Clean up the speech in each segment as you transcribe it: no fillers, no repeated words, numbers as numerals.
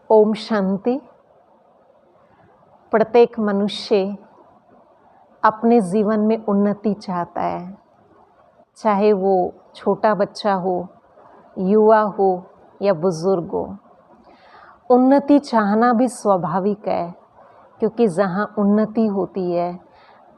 ओम शांति। प्रत्येक मनुष्य अपने जीवन में उन्नति चाहता है, चाहे वो छोटा बच्चा हो, युवा हो या बुजुर्ग हो। उन्नति चाहना भी स्वाभाविक है, क्योंकि जहाँ उन्नति होती है,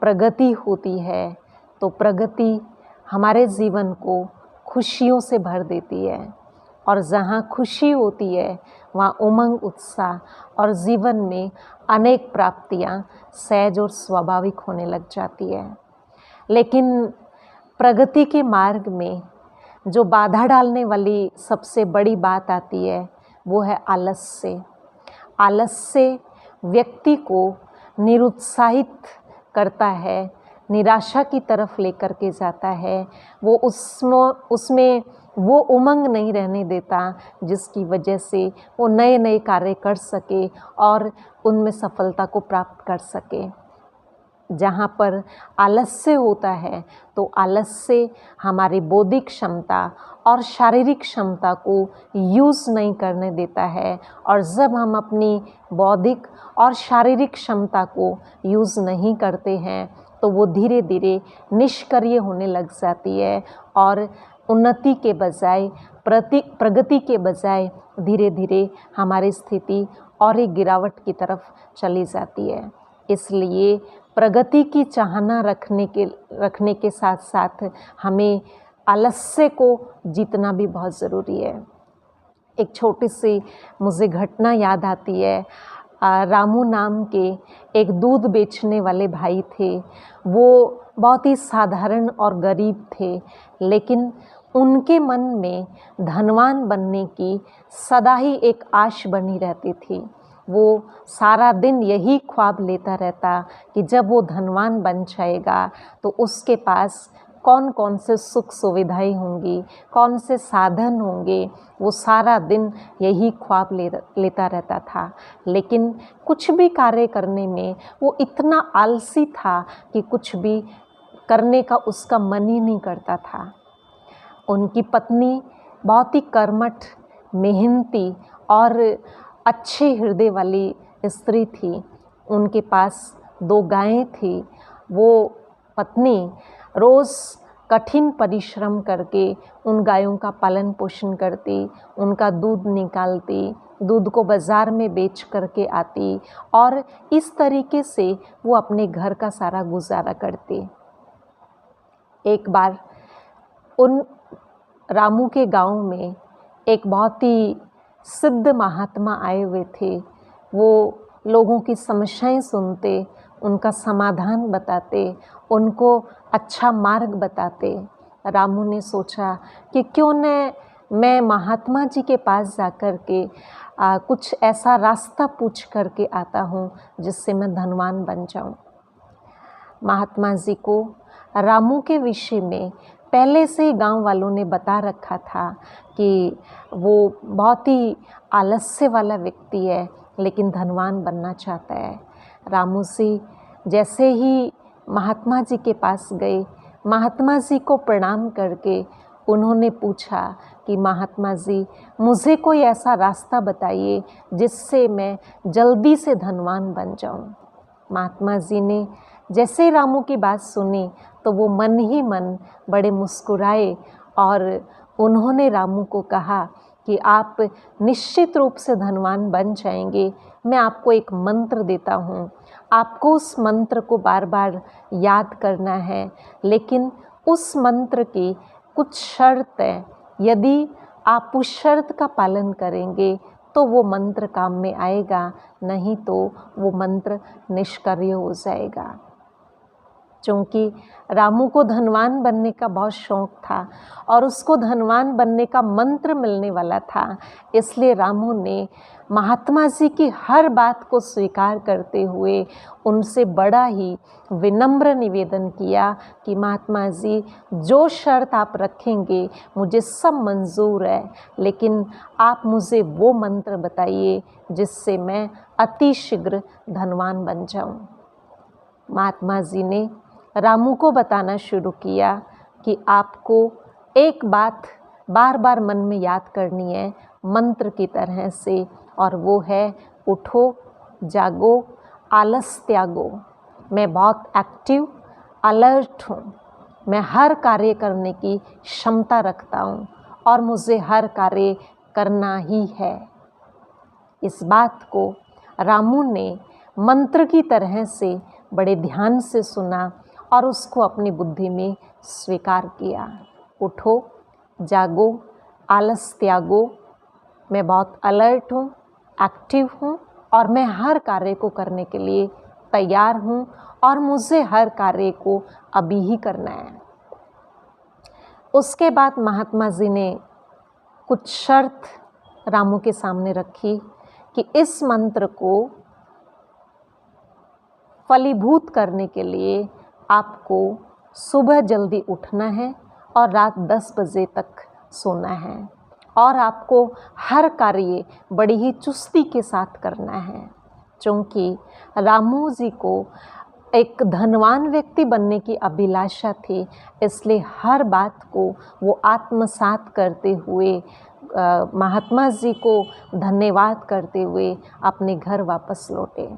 प्रगति होती है, तो प्रगति हमारे जीवन को खुशियों से भर देती है। और जहाँ खुशी होती है वहाँ उमंग, उत्साह और जीवन में अनेक प्राप्तियाँ सहज और स्वाभाविक होने लग जाती है। लेकिन प्रगति के मार्ग में जो बाधा डालने वाली सबसे बड़ी बात आती है वो है आलस्य। आलस्य व्यक्ति को निरुत्साहित करता है, निराशा की तरफ लेकर के जाता है। वो उसमें वो उमंग नहीं रहने देता जिसकी वजह से वो नए नए कार्य कर सके और उनमें सफलता को प्राप्त कर सके। जहाँ पर आलस्य होता है तो आलस्य हमारी बौद्धिक क्षमता और शारीरिक क्षमता को यूज़ नहीं करने देता है। और जब हम अपनी बौद्धिक और शारीरिक क्षमता को यूज़ नहीं करते हैं तो वो धीरे धीरे निष्क्रिय होने लग जाती है और उन्नति के बजाय प्रगति के बजाय धीरे धीरे हमारी स्थिति और एक गिरावट की तरफ चली जाती है। इसलिए प्रगति की चाहना रखने के साथ साथ हमें आलस्य को जीतना भी बहुत ज़रूरी है। एक छोटी सी मुझे घटना याद आती है। रामू नाम के एक दूध बेचने वाले भाई थे। वो बहुत ही साधारण और गरीब थे, लेकिन उनके मन में धनवान बनने की सदा ही एक आश बनी रहती थी। वो सारा दिन यही ख्वाब लेता रहता कि जब वो धनवान बन जाएगा तो उसके पास कौन कौन से सुख सुविधाएं होंगी, कौन से साधन होंगे। वो सारा दिन यही ख्वाब लेता रहता था, लेकिन कुछ भी कार्य करने में वो इतना आलसी था कि कुछ भी करने का उसका मन ही नहीं करता था। उनकी पत्नी बहुत ही कर्मठ, मेहनती और अच्छे हृदय वाली स्त्री थी। उनके पास 2 गायें थी। वो पत्नी रोज़ कठिन परिश्रम करके उन गायों का पालन पोषण करती, उनका दूध निकालती, दूध को बाज़ार में बेच करके आती और इस तरीके से वो अपने घर का सारा गुजारा करती। एक बार उन रामू के गांव में एक बहुत ही सिद्ध महात्मा आए हुए थे। वो लोगों की समस्याएं सुनते, उनका समाधान बताते, उनको अच्छा मार्ग बताते। रामू ने सोचा कि क्यों न मैं महात्मा जी के पास जाकर के कुछ ऐसा रास्ता पूछ करके आता हूँ जिससे मैं धनवान बन जाऊँ। महात्मा जी को रामू के विषय में पहले से ही गांव वालों ने बता रखा था कि वो बहुत ही आलस्य वाला व्यक्ति है, लेकिन धनवान बनना चाहता है। रामू जी जैसे ही महात्मा जी के पास गए, महात्मा जी को प्रणाम करके उन्होंने पूछा कि महात्मा जी, मुझे कोई ऐसा रास्ता बताइए जिससे मैं जल्दी से धनवान बन जाऊं। महात्मा जी ने जैसे रामू की बात सुनी तो वो मन ही मन बड़े मुस्कुराए और उन्होंने रामू को कहा कि आप निश्चित रूप से धनवान बन जाएंगे। मैं आपको एक मंत्र देता हूँ, आपको उस मंत्र को बार बार याद करना है, लेकिन उस मंत्र की कुछ शर्त है। यदि आप उस शर्त का पालन करेंगे तो वो मंत्र काम में आएगा, नहीं तो वो मंत्र निष्क्रिय हो जाएगा। क्योंकि रामू को धनवान बनने का बहुत शौक था और उसको धनवान बनने का मंत्र मिलने वाला था, इसलिए रामू ने महात्मा जी की हर बात को स्वीकार करते हुए उनसे बड़ा ही विनम्र निवेदन किया कि महात्मा जी, जो शर्त आप रखेंगे मुझे सब मंजूर है, लेकिन आप मुझे वो मंत्र बताइए जिससे मैं अति शीघ्र धनवान बन जाऊं। महात्मा जी ने रामू को बताना शुरू किया कि आपको एक बात बार बार मन में याद करनी है मंत्र की तरह से, और वो है उठो, जागो, आलस त्यागो। मैं बहुत एक्टिव, अलर्ट हूँ। मैं हर कार्य करने की क्षमता रखता हूँ और मुझे हर कार्य करना ही है। इस बात को रामू ने मंत्र की तरह से बड़े ध्यान से सुना और उसको अपनी बुद्धि में स्वीकार किया। उठो, जागो, आलस त्यागो। मैं बहुत अलर्ट हूँ, एक्टिव हूँ और मैं हर कार्य को करने के लिए तैयार हूँ और मुझे हर कार्य को अभी ही करना है। उसके बाद महात्मा जी ने कुछ शर्त रामू के सामने रखी कि इस मंत्र को फलीभूत करने के लिए आपको सुबह जल्दी उठना है और रात 10 बजे तक सोना है और आपको हर कार्य बड़ी ही चुस्ती के साथ करना है। क्योंकि रामू जी को एक धनवान व्यक्ति बनने की अभिलाषा थी, इसलिए हर बात को वो आत्मसात करते हुए महात्मा जी को धन्यवाद करते हुए अपने घर वापस लौटे।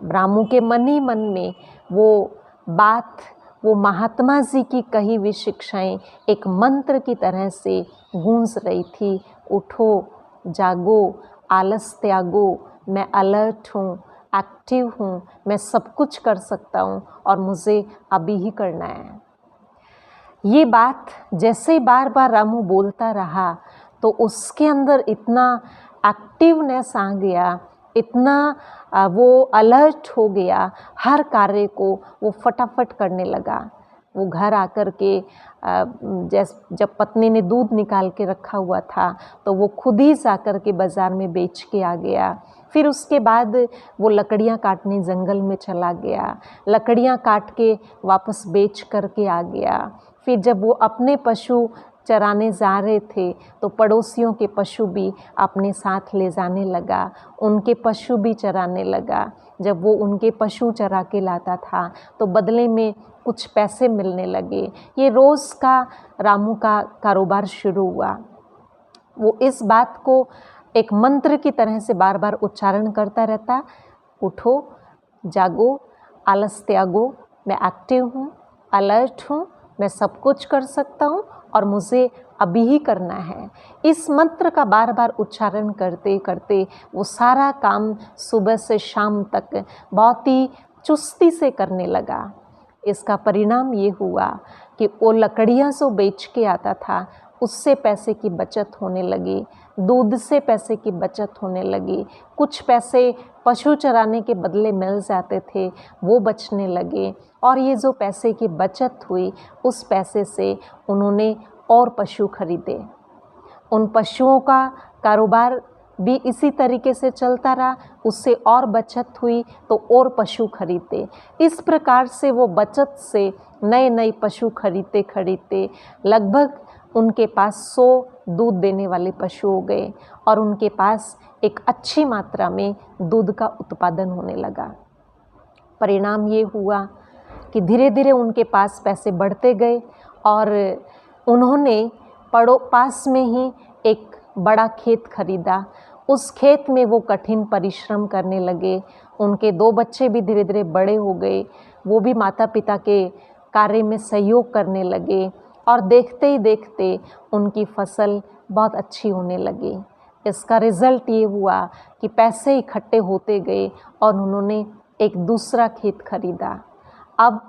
रामू के मन ही मन में वो बात, वो महात्मा जी की कही हुई शिक्षाएं एक मंत्र की तरह से गूंज रही थी। उठो, जागो, आलस त्यागो। मैं अलर्ट हूँ, एक्टिव हूँ, मैं सब कुछ कर सकता हूँ और मुझे अभी ही करना है। ये बात जैसे बार बार रामू बोलता रहा तो उसके अंदर इतना एक्टिवनेस आ गया, इतना वो अलर्ट हो गया, हर कार्य को वो फटाफट करने लगा। वो घर आकर के जब पत्नी ने दूध निकाल के रखा हुआ था तो वो खुद ही जाकर के बाज़ार में बेच के आ गया। फिर उसके बाद वो लकड़ियाँ काटने जंगल में चला गया, लकड़ियाँ काट के वापस बेच करके आ गया। फिर जब वो अपने पशु चराने जा रहे थे तो पड़ोसियों के पशु भी अपने साथ ले जाने लगा, उनके पशु भी चराने लगा। जब वो उनके पशु चरा के लाता था तो बदले में कुछ पैसे मिलने लगे। ये रोज़ का रामू का कारोबार शुरू हुआ। वो इस बात को एक मंत्र की तरह से बार बार उच्चारण करता रहता। उठो, जागो, आलस त्यागो। मैं एक्टिव हूँ, अलर्ट हूँ, मैं सब कुछ कर सकता हूँ और मुझे अभी ही करना है। इस मंत्र का बार बार उच्चारण करते करते वो सारा काम सुबह से शाम तक बहुत ही चुस्ती से करने लगा। इसका परिणाम ये हुआ कि वो लकड़ियाँ जो बेच के आता था उससे पैसे की बचत होने लगी, दूध से पैसे की बचत होने लगी, कुछ पैसे पशु चराने के बदले मिल जाते थे वो बचने लगे और ये जो पैसे की बचत हुई उस पैसे से उन्होंने और पशु खरीदे। उन पशुओं का कारोबार भी इसी तरीके से चलता रहा, उससे और बचत हुई तो और पशु खरीदे। इस प्रकार से वो बचत से नए नए पशु खरीदते लगभग उनके पास 100 दूध देने वाले पशु हो गए और उनके पास एक अच्छी मात्रा में दूध का उत्पादन होने लगा। परिणाम ये हुआ कि धीरे धीरे उनके पास पैसे बढ़ते गए और उन्होंने पास में ही एक बड़ा खेत खरीदा। उस खेत में वो कठिन परिश्रम करने लगे। उनके 2 बच्चे भी धीरे धीरे बड़े हो गए, वो भी माता पिता के कार्य में सहयोग करने लगे और देखते ही देखते उनकी फसल बहुत अच्छी होने लगी। इसका रिज़ल्ट ये हुआ कि पैसे इकट्ठे होते गए और उन्होंने एक दूसरा खेत खरीदा। अब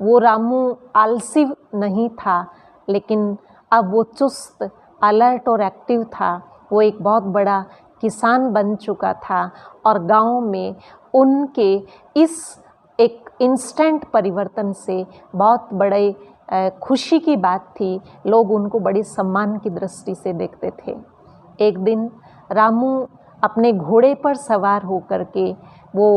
वो रामू आलसी नहीं था, लेकिन अब वो चुस्त, अलर्ट और एक्टिव था। वो एक बहुत बड़ा किसान बन चुका था और गांव में उनके इस एक इंस्टेंट परिवर्तन से बहुत बड़े खुशी की बात थी। लोग उनको बड़ी सम्मान की दृष्टि से देखते थे। एक दिन रामू अपने घोड़े पर सवार होकर के वो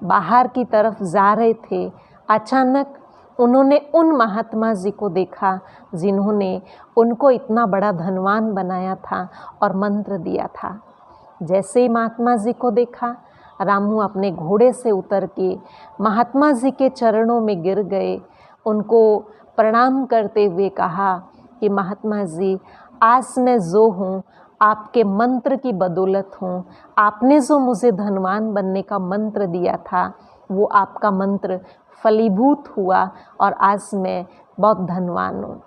बाहर की तरफ जा रहे थे। अचानक उन्होंने उन महात्मा जी को देखा जिन्होंने उनको इतना बड़ा धनवान बनाया था और मंत्र दिया था। जैसे ही महात्मा जी को देखा, रामू अपने घोड़े से उतर के महात्मा जी के चरणों में गिर गए। उनको प्रणाम करते हुए कहा कि महात्मा जी, आज मैं जो हूँ आपके मंत्र की बदौलत हूँ। आपने जो मुझे धनवान बनने का मंत्र दिया था वो आपका मंत्र फलीभूत हुआ और आज मैं बहुत धनवान हूँ।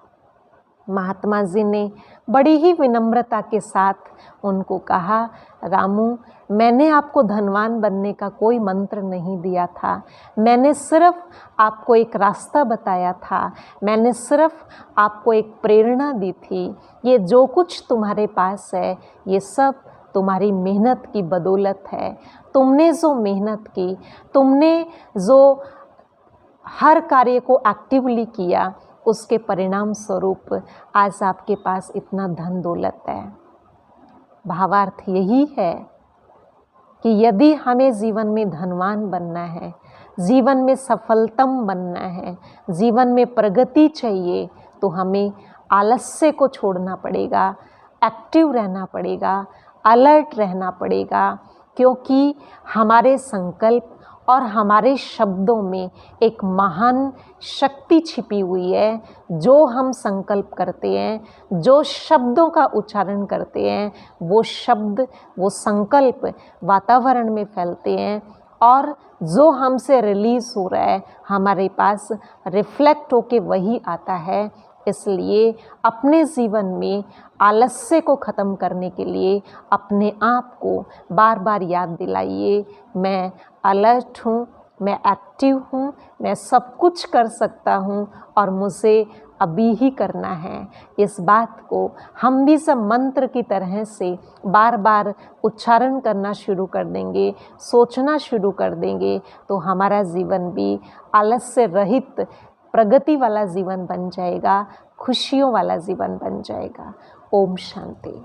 महात्मा जी ने बड़ी ही विनम्रता के साथ उनको कहा, रामू, मैंने आपको धनवान बनने का कोई मंत्र नहीं दिया था, मैंने सिर्फ आपको एक रास्ता बताया था, मैंने सिर्फ आपको एक प्रेरणा दी थी। ये जो कुछ तुम्हारे पास है ये सब तुम्हारी मेहनत की बदौलत है। तुमने जो मेहनत की, तुमने जो हर कार्य को एक्टिवली किया, उसके परिणाम स्वरूप आज आपके पास इतना धन दौलत है। भावार्थ यही है कि यदि हमें जीवन में धनवान बनना है, जीवन में सफलतम बनना है, जीवन में प्रगति चाहिए, तो हमें आलस्य को छोड़ना पड़ेगा, एक्टिव रहना पड़ेगा, अलर्ट रहना पड़ेगा, क्योंकि हमारे संकल्प और हमारे शब्दों में एक महान शक्ति छिपी हुई है। जो हम संकल्प करते हैं, जो शब्दों का उच्चारण करते हैं, वो शब्द, वो संकल्प वातावरण में फैलते हैं और जो हमसे रिलीज़ हो रहा है हमारे पास रिफ्लेक्ट होके वही आता है। इसलिए अपने जीवन में आलस्य को ख़त्म करने के लिए अपने आप को बार बार याद दिलाइए, मैं अलर्ट हूँ, मैं एक्टिव हूँ, मैं सब कुछ कर सकता हूँ और मुझे अभी ही करना है। इस बात को हम भी सब मंत्र की तरह से बार बार उच्चारण करना शुरू कर देंगे, सोचना शुरू कर देंगे, तो हमारा जीवन भी आलस्य रहित प्रगति वाला जीवन बन जाएगा, खुशियों वाला जीवन बन जाएगा। ओम शांति।